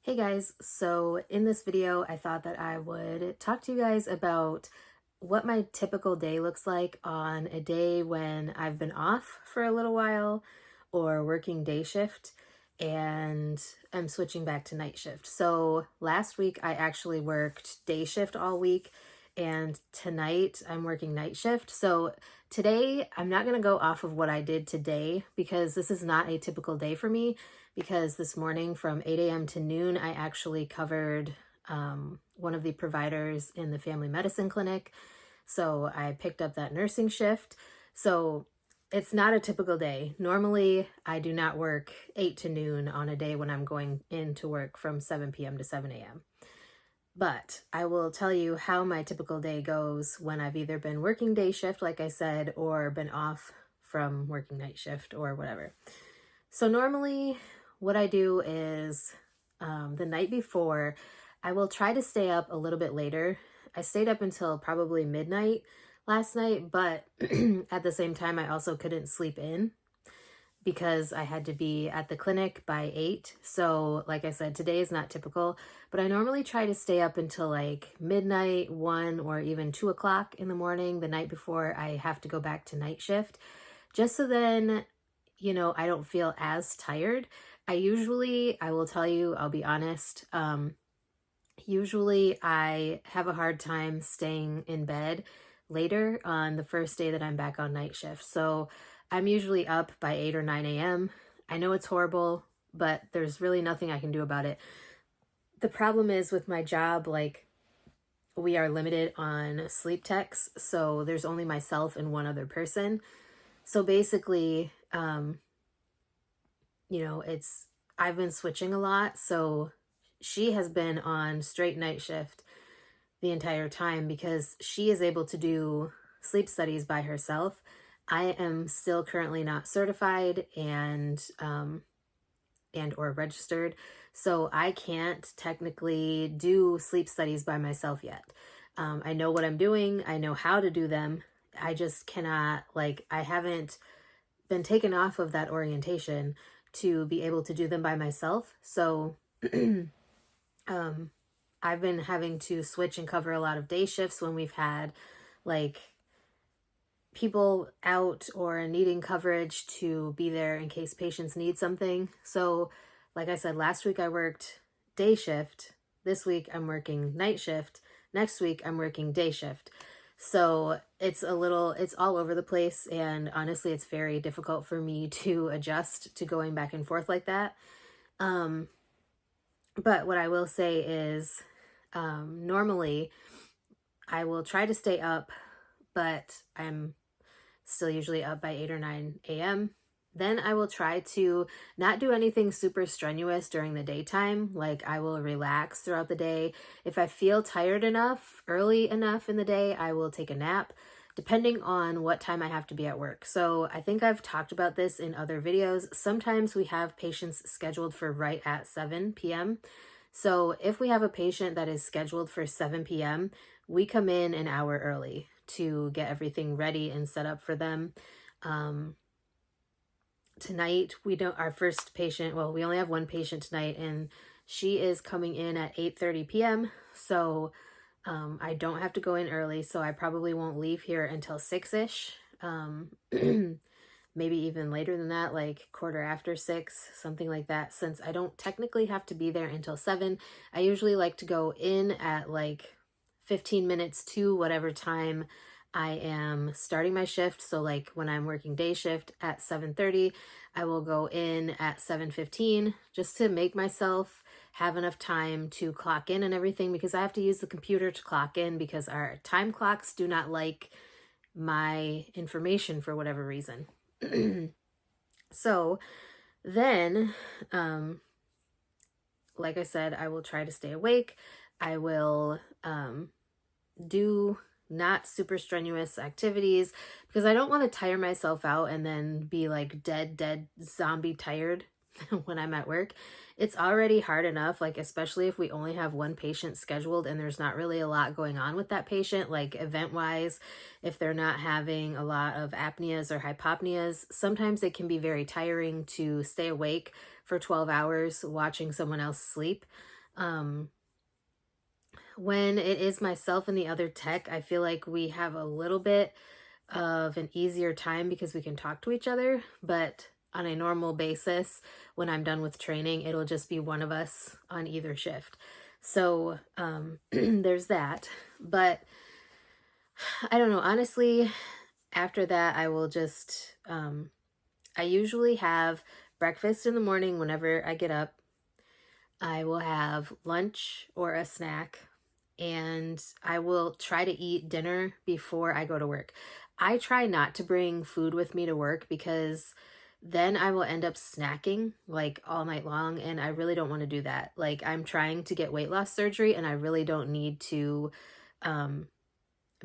Hey guys, so in this video, I thought that I would talk to you guys about what my typical day looks like on a day when I've been off for a little while or working day shift and I'm switching back to night shift. So last week I actually worked day shift all week and tonight I'm working night shift. So today I'm not going to go off of what I did today because this is not a typical day for me because this morning from 8 a.m. to noon, I actually covered one of the providers in the family medicine clinic. So I picked up that nursing shift. So it's not a typical day. Normally, I do not work 8 to noon on a day when I'm going into work from 7 p.m. to 7 a.m. But I will tell you how my typical day goes when I've either been working day shift, like I said, or been off from working night shift or whatever. So normally what I do is the night before, I will try to stay up a little bit later. I stayed up until probably midnight last night, but at the same time, I also couldn't sleep in because I had to be at the clinic by 8. So like I said, today is not typical, but I normally try to stay up until like midnight, 1 or even 2 o'clock in the morning the night before I have to go back to night shift, just so then I don't feel as tired. I will tell you, I'll be honest, usually I have a hard time staying in bed later on the first day that I'm back on night shift. So I'm usually up by 8 or 9 a.m. I know it's horrible, but there's really nothing I can do about it. The problem is with my job, like we are limited on sleep techs. So there's only myself and one other person. So basically, I've been switching a lot. So she has been on straight night shift the entire time because she is able to do sleep studies by herself. I am still currently not certified and or registered, so I can't technically do sleep studies by myself yet. I know what I'm doing. I know how to do them. I just cannot, I haven't been taken off of that orientation to be able to do them by myself. So I've been having to switch and cover a lot of day shifts when we've had like people out or needing coverage to be there in case patients need something. So like I said, last week I worked day shift. This week I'm working night shift. Next week I'm working day shift. So it's all over the place. And honestly, it's very difficult for me to adjust to going back and forth like that. But what I will say is normally I will try to stay up, but I'm still usually up by 8 or 9 a.m. Then I will try to not do anything super strenuous during the daytime. Like I will relax throughout the day. If I feel tired enough, early enough in the day, I will take a nap, depending on what time I have to be at work. So I think I've talked about this in other videos. Sometimes we have patients scheduled for right at 7 p.m. So if we have a patient that is scheduled for 7 p.m., we come in an hour early to get everything ready and set up for them. Tonight, our first patient, well, we only have one patient tonight, and she is coming in at 8:30 p.m. So I don't have to go in early, so I probably won't leave here until 6-ish. Maybe even later than that, like 6:15, something like that, since I don't technically have to be there until 7. I usually like to go in at like 15 minutes to whatever time I am starting my shift. So like when I'm working day shift at 7:30, I will go in at 7:15 just to make myself have enough time to clock in and everything, because I have to use the computer to clock in because our time clocks do not like my information for whatever reason. So then, like I said, I will try to stay awake. I will do not super strenuous activities because I don't want to tire myself out and then be like dead zombie tired when I'm at work. It's already hard enough, like especially if we only have one patient scheduled and there's not really a lot going on with that patient, like event wise, if they're not having a lot of apneas or hypopneas, sometimes it can be very tiring to stay awake for 12 hours watching someone else sleep. Um, when it is myself and the other tech, I feel like we have a little bit of an easier time because we can talk to each other, but on a normal basis, when I'm done with training, it'll just be one of us on either shift. So there's that. But I don't know, honestly, after that, I will just, I usually have breakfast in the morning whenever I get up. I will have lunch or a snack, and I will try to eat dinner before I go to work. I try not to bring food with me to work because then I will end up snacking like all night long, and I really don't want to do that. Like, I'm trying to get weight loss surgery, and I really don't need to um,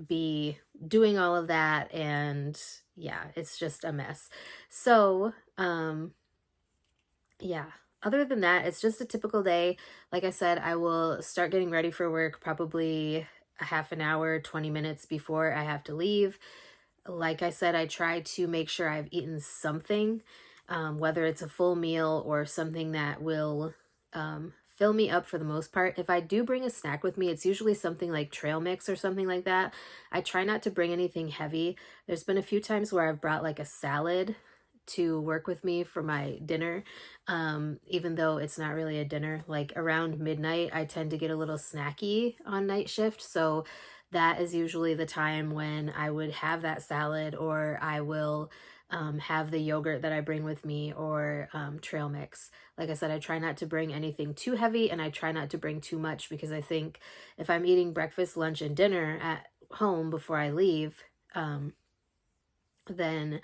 be doing all of that. And yeah, it's just a mess. So, yeah. Other than that, it's just a typical day. Like I said, I will start getting ready for work probably a half an hour, 20 minutes before I have to leave. Like I said, I try to make sure I've eaten something, whether it's a full meal or something that will fill me up for the most part. If I do bring a snack with me, it's usually something like trail mix or something like that. I try not to bring anything heavy. There's been a few times where I've brought like a salad to work with me for my dinner, even though it's not really a dinner. Like around midnight, I tend to get a little snacky on night shift, so that is usually the time when I would have that salad, or I will have the yogurt that I bring with me, or trail mix. Like I said, I try not to bring anything too heavy, and I try not to bring too much, because I think if I'm eating breakfast, lunch, and dinner at home before I leave, then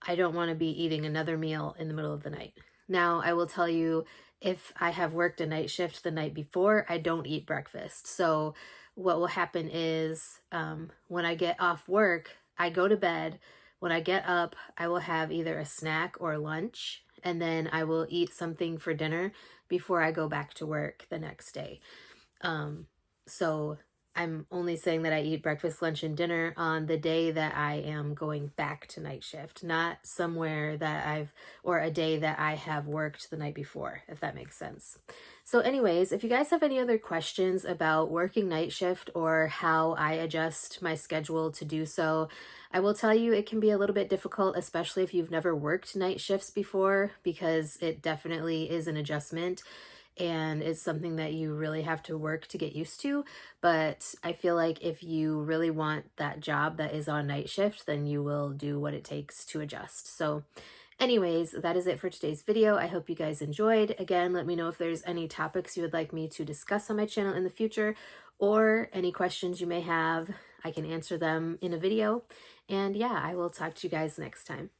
I don't want to be eating another meal in the middle of the night. Now, I will tell you, if I have worked a night shift the night before, I don't eat breakfast. So what will happen is when I get off work, I go to bed. When I get up, I will have either a snack or lunch, and then I will eat something for dinner before I go back to work the next day. So I'm only saying that I eat breakfast, lunch, and dinner on the day that I am going back to night shift, not somewhere that or a day that I have worked the night before, if that makes sense. So anyways, if you guys have any other questions about working night shift or how I adjust my schedule to do so, I will tell you it can be a little bit difficult, especially if you've never worked night shifts before, because it definitely is an adjustment. And it's something that you really have to work to get used to. But I feel like if you really want that job that is on night shift, then you will do what it takes to adjust. So anyways, that is it for today's video. I hope you guys enjoyed. Again, let me know if there's any topics you would like me to discuss on my channel in the future, or any questions you may have. I can answer them in a video. And yeah, I will talk to you guys next time.